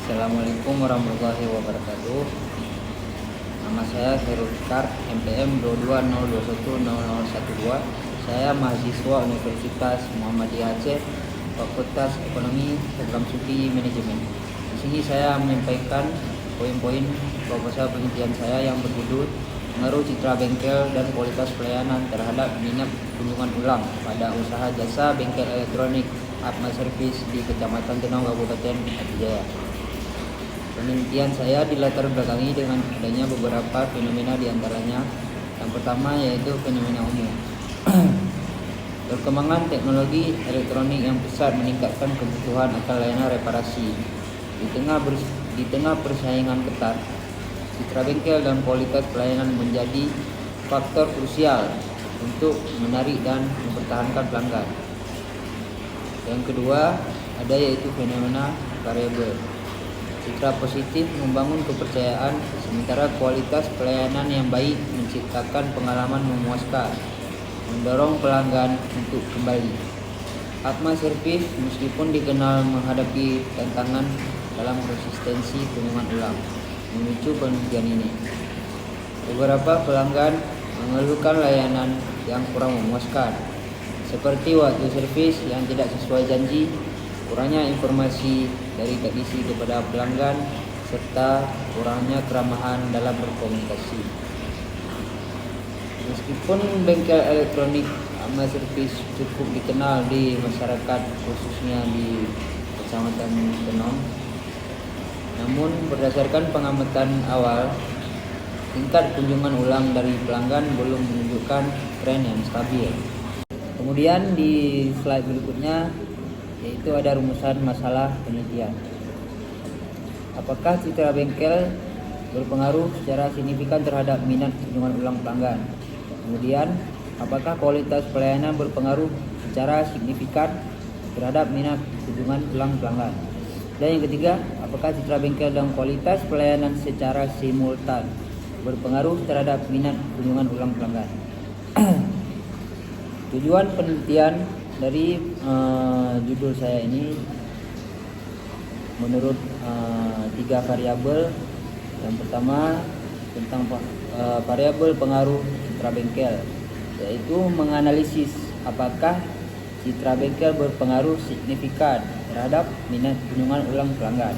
Assalamualaikum warahmatullahi wabarakatuh. Nama saya Khairul Fikar, MPM 2202100012. Saya mahasiswa Universitas Muhammadiyah Aceh, Fakultas Ekonomi, Program Studi Manajemen. Di sini saya menyampaikan poin-poin proposal penelitian saya yang berjudul Pengaruh Citra Bengkel dan Kualitas Pelayanan terhadap minat kunjungan ulang pada usaha jasa bengkel elektronik Atma Service di Kecamatan Tenau, Kabupaten Aceh Jaya. Penelitian saya dilatar belakangi dengan adanya beberapa fenomena, diantaranya yang pertama yaitu fenomena umum. Perkembangan teknologi elektronik yang pesat meningkatkan kebutuhan akan layanan reparasi. Di tengah persaingan ketat, citra bengkel dan kualitas pelayanan menjadi faktor krusial untuk menarik dan mempertahankan pelanggan. Yang kedua ada yaitu fenomena variabel. Citra positif membangun kepercayaan, sementara kualitas pelayanan yang baik menciptakan pengalaman memuaskan, mendorong pelanggan untuk kembali. Atma Service meskipun dikenal menghadapi tantangan dalam konsistensi kunjungan ulang, memicu penelitian ini. Beberapa pelanggan mengeluhkan layanan yang kurang memuaskan, seperti waktu servis yang tidak sesuai janji, kurangnya informasi dari teknisi kepada pelanggan, serta kurangnya keramahan dalam berkomunikasi. Meskipun bengkel elektronik Atma Service cukup dikenal di masyarakat, khususnya di Kecamatan Tenau, namun berdasarkan pengamatan awal, tingkat kunjungan ulang dari pelanggan belum menunjukkan tren yang stabil. Kemudian di slide berikutnya yaitu ada rumusan masalah penelitian. Apakah citra bengkel berpengaruh secara signifikan terhadap minat kunjungan ulang pelanggan? Kemudian, apakah kualitas pelayanan berpengaruh secara signifikan terhadap minat kunjungan ulang pelanggan? Dan yang ketiga, apakah citra bengkel dan kualitas pelayanan secara simultan berpengaruh terhadap minat kunjungan ulang pelanggan? Tujuan penelitian dari judul saya ini menurut 3 variabel. Yang pertama tentang variabel pengaruh citra bengkel, yaitu menganalisis apakah citra bengkel berpengaruh signifikan terhadap minat kunjungan ulang pelanggan.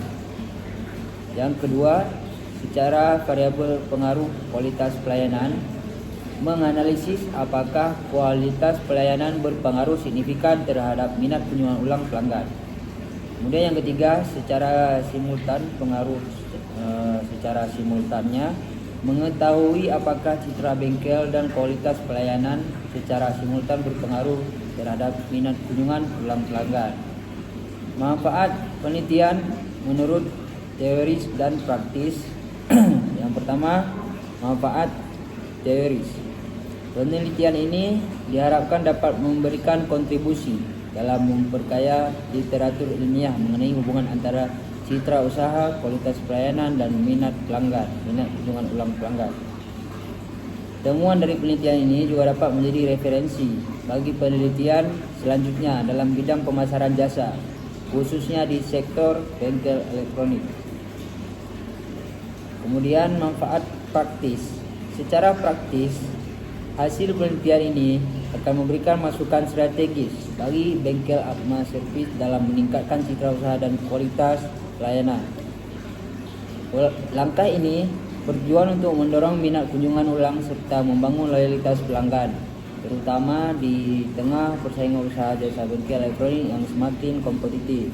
Yang kedua, secara variabel pengaruh kualitas pelayanan, menganalisis apakah kualitas pelayanan berpengaruh signifikan terhadap minat kunjungan ulang pelanggan. Kemudian yang ketiga, secara simultan pengaruh secara simultannya, mengetahui apakah citra bengkel dan kualitas pelayanan secara simultan berpengaruh terhadap minat kunjungan ulang pelanggan. Manfaat penelitian menurut teoris dan praktis. Yang pertama, manfaat teoris. Penelitian ini diharapkan dapat memberikan kontribusi dalam memperkaya literatur ilmiah mengenai hubungan antara citra usaha, kualitas pelayanan, dan minat kunjungan ulang pelanggan. Temuan dari penelitian ini juga dapat menjadi referensi bagi penelitian selanjutnya dalam bidang pemasaran jasa, khususnya di sektor bengkel elektronik. Kemudian manfaat praktis. Secara praktis, hasil penelitian ini akan memberikan masukan strategis bagi bengkel Atma Service dalam meningkatkan citra usaha dan kualitas pelayanan. Langkah ini bertujuan untuk mendorong minat kunjungan ulang serta membangun loyalitas pelanggan, terutama di tengah persaingan usaha jasa bengkel elektronik yang semakin kompetitif.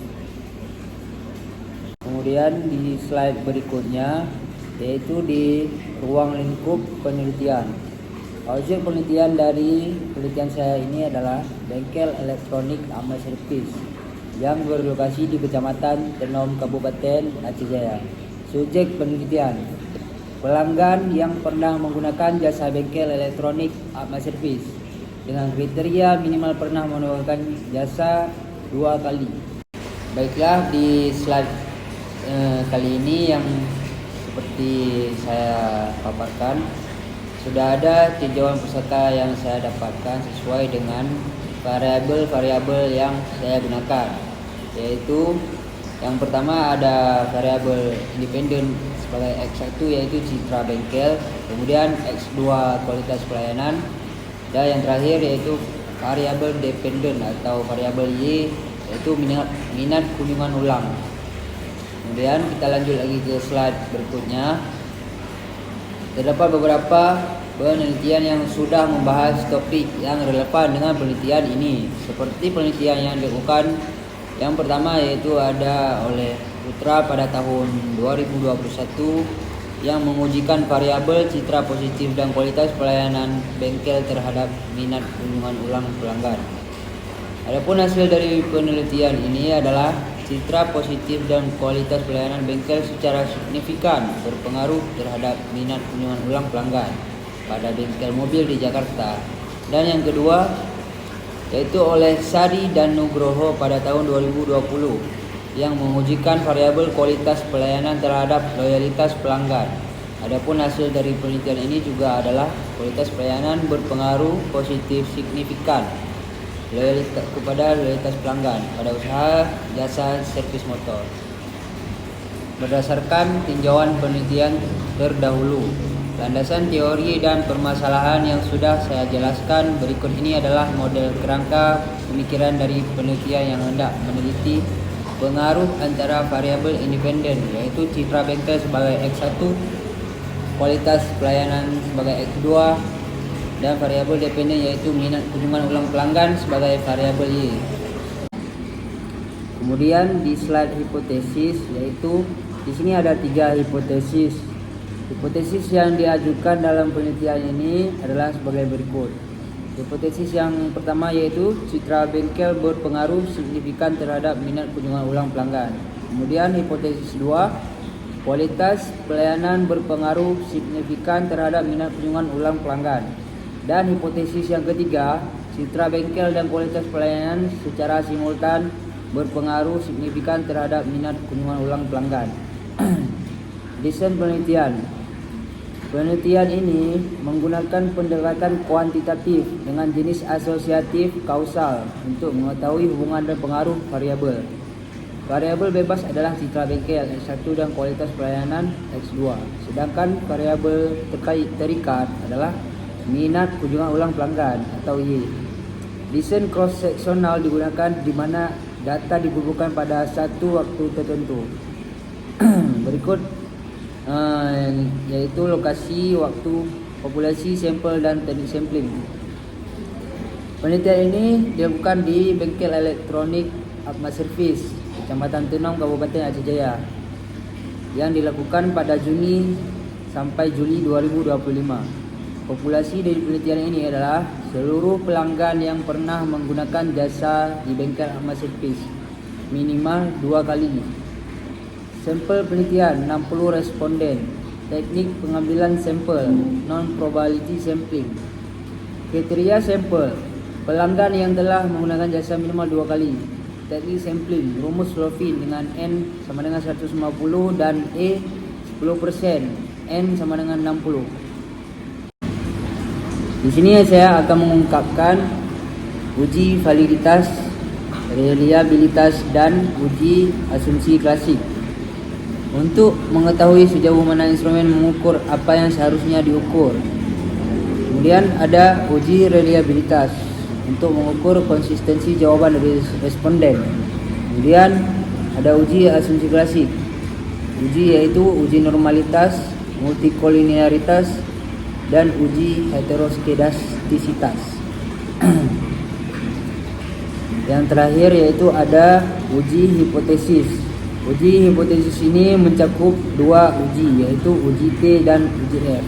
Kemudian di slide berikutnya yaitu di ruang lingkup penelitian. Objek penelitian dari penelitian saya ini adalah bengkel elektronik Atma Service yang berlokasi di Kecamatan Tenau, Kabupaten Aceh Jaya. Subjek penelitian: pelanggan yang pernah menggunakan jasa bengkel elektronik Atma Service dengan kriteria minimal pernah menggunakan jasa 2 kali. Baiklah, di slide kali ini yang seperti saya paparkan, sudah ada tinjauan peserta yang saya dapatkan sesuai dengan variabel-variabel yang saya gunakan, yaitu Yang pertama ada variabel independen sebagai X1 yaitu citra bengkel, kemudian X2 kualitas pelayanan, dan yang terakhir yaitu variabel dependen atau variabel Y yaitu minat kunjungan ulang. Kemudian kita lanjut lagi ke slide berikutnya. Terdapat beberapa penelitian yang sudah membahas topik yang relevan dengan penelitian ini, seperti penelitian yang dilakukan yang pertama yaitu ada oleh Putra pada tahun 2021 yang mengujikan variabel citra positif dan kualitas pelayanan bengkel terhadap minat kunjungan ulang pelanggan. Adapun hasil dari penelitian ini adalah citra positif dan kualitas pelayanan bengkel secara signifikan berpengaruh terhadap minat kunjungan ulang pelanggan pada bengkel mobil di Jakarta. Dan yang kedua yaitu oleh Sari dan Nugroho pada tahun 2020 yang mengujikan variabel kualitas pelayanan terhadap loyalitas pelanggan. Adapun hasil dari penelitian ini juga adalah kualitas pelayanan berpengaruh positif signifikan kepada loyalitas pelanggan pada usaha jasa servis motor. Berdasarkan tinjauan penelitian terdahulu, landasan teori dan permasalahan yang sudah saya jelaskan berikut ini adalah model kerangka pemikiran dari penelitian yang hendak meneliti pengaruh antara variabel independen yaitu citra bengkel sebagai X1, kualitas pelayanan sebagai X2, dan variabel dependen yaitu minat kunjungan ulang pelanggan sebagai variabel Y. Kemudian di slide hipotesis yaitu di sini ada 3 hipotesis. Hipotesis yang diajukan dalam penelitian ini adalah sebagai berikut. Hipotesis yang pertama yaitu citra bengkel berpengaruh signifikan terhadap minat kunjungan ulang pelanggan. Kemudian hipotesis 2, kualitas pelayanan berpengaruh signifikan terhadap minat kunjungan ulang pelanggan. Dan hipotesis yang ketiga, citra bengkel dan kualitas pelayanan secara simultan berpengaruh signifikan terhadap minat kunjungan ulang pelanggan. Desain penelitian. Penelitian ini menggunakan pendekatan kuantitatif dengan jenis asosiatif kausal untuk mengetahui hubungan dan pengaruh variabel. Variabel bebas adalah citra bengkel X1 dan kualitas pelayanan X2. Sedangkan variabel terikat adalah minat kunjungan ulang pelanggan atau Y. Desain cross sectional digunakan di mana data dikumpulkan pada satu waktu tertentu. Berikut yaitu lokasi, waktu, populasi, sampel, dan teknik sampling. Penelitian ini dilakukan di bengkel elektronik Atma Service, Kecamatan Tenong, Kabupaten Aceh Jaya, yang dilakukan pada Juni sampai Juli 2025. Populasi dari penelitian ini adalah seluruh pelanggan yang pernah menggunakan jasa di bengkel Atma Service minimal 2 kali. Sampel penelitian 60 responden. Teknik pengambilan sampel non-probability sampling. Kriteria sampel pelanggan yang telah menggunakan jasa minimal 2 kali. Teknik sampling rumus Lovin dengan N sama dengan 150 dan E 10%, N sama dengan 60. Di sini saya akan mengungkapkan uji validitas, reliabilitas, dan uji asumsi klasik. Untuk mengetahui sejauh mana instrumen mengukur apa yang seharusnya diukur. Kemudian ada uji reliabilitas untuk mengukur konsistensi jawaban dari responden. Kemudian ada uji asumsi klasik. Uji yaitu uji normalitas, multikolinearitas, dan uji heteroskedastisitas. Yang terakhir yaitu ada uji hipotesis. Uji hipotesis ini mencakup 2 uji yaitu uji T dan uji F.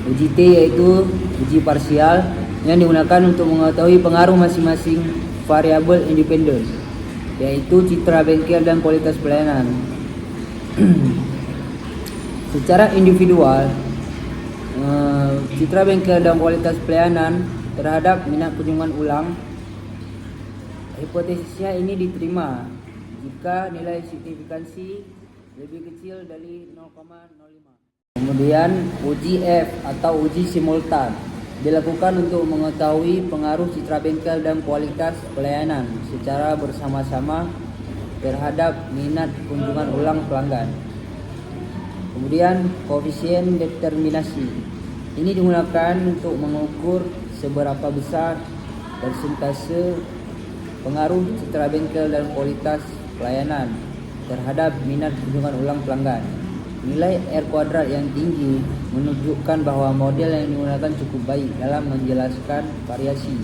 Uji T yaitu uji parsial yang digunakan untuk mengetahui pengaruh masing-masing variabel independen yaitu citra bengkel dan kualitas pelayanan. Secara individual, citra bengkel dan kualitas pelayanan terhadap minat kunjungan ulang, hipotesisnya ini diterima jika nilai signifikansi lebih kecil dari 0,05. Kemudian uji F atau uji simultan dilakukan untuk mengetahui pengaruh citra bengkel dan kualitas pelayanan secara bersama-sama terhadap minat kunjungan ulang pelanggan. Kemudian koefisien determinasi ini digunakan untuk mengukur seberapa besar persentase pengaruh citra bengkel dan kualitas pelayanan terhadap minat kunjungan ulang pelanggan. Nilai R kuadrat yang tinggi menunjukkan bahwa model yang digunakan cukup baik dalam menjelaskan variasi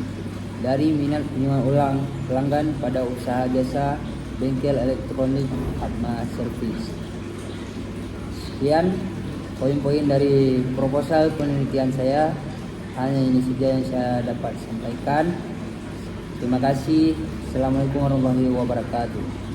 dari minat kunjungan ulang pelanggan pada usaha jasa bengkel elektronik Atma Service. Sekian poin-poin dari proposal penelitian saya. Hanya ini saja yang saya dapat sampaikan. Terima kasih. Assalamualaikum warahmatullahi wabarakatuh.